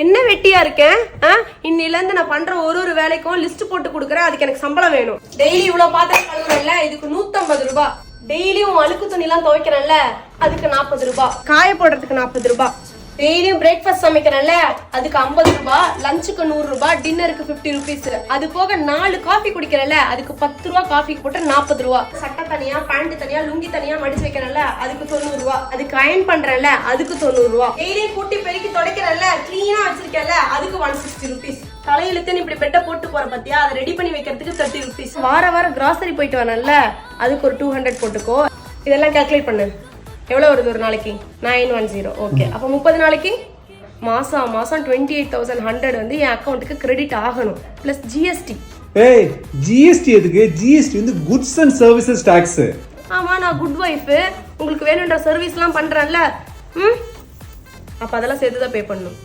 என்ன வெட்டியா இருக்கேன்? இன்னில இருந்து நான் பண்ற ஒரு வேலைக்கும் லிஸ்ட் போட்டு கொடுக்குறேன். அதுக்கு எனக்கு சம்பளம் வேணும். டெய்லி இவ்வளவு பாத்திரம் கழுவுறேன்ல, இதுக்கு 150 ரூபாய். டெய்லியும் அழுக்கு துணி எல்லாம் துவைக்கிறேன்ல, அதுக்கு 40 ரூபாய். காய போடுறதுக்கு 40 ரூபாய். டெய்லியும் பிரேக்ஃபாஸ்ட் சமைக்கிறேன்ல, அதுக்கு 50 ரூபாய். லஞ்சுக்கு 100 ரூபாய், டின்னருக்கு 50 ருபீஸ். அது போக 4 காஃபி குடிக்கிறேன்ல, அதுக்கு 10 ரூபாய். காஃபிக்கு போட்டு 40 ரூபாய். சட்டை தனியா, பேண்ட் தனியா, லுங்கி தனியா மடிச்சு வைக்கிறேன்ல, அதுக்கு 90 ரூபாய். அதுக்கு அயன் பண்றேன்ல, அதுக்கு 90 ரூபாய். டெய்லியும் கூட்டி பெருக்கி துடைக்கிறேன்ல, கிளீனா வச்சிருக்கேன்ல, அதுக்கு 160 ருபீஸ். தலையிலுக்கு இப்படி பெட்ட போட்டு போற பத்தியா, அதை ரெடி பண்ணி வைக்கிறதுக்கு 30 ருபீஸ். வாரம் கிராசரி போயிட்டு வரேன்ல, அதுக்கு ஒரு 200 போட்டுக்கோ. இதெல்லாம் கால்குலேட் பண்ணு. எவ்வளவு வருது ஒரு நாளைக்கு? 910. ஓகே, அப்ப 30 நாளைக்கு மாசம் 28,100 வந்து என் அக்கௌண்ட்டுக்கு கிரெடிட் ஆகணும். Plus GST. ஏய், ஜிஎஸ்டி எதுக்கு? ஜிஎஸ்டி வந்து குட்ஸ் அண்ட் சர்வீசஸ் டாக்ஸ். ஆமா, நான் குட் வைஃப். உங்களுக்கு வேணும்ன்ற சர்வீஸ் எல்லாம் பண்றேன்ல, அப்ப அதெல்லாம் சேர்த்து தான் பே பண்ணணும்.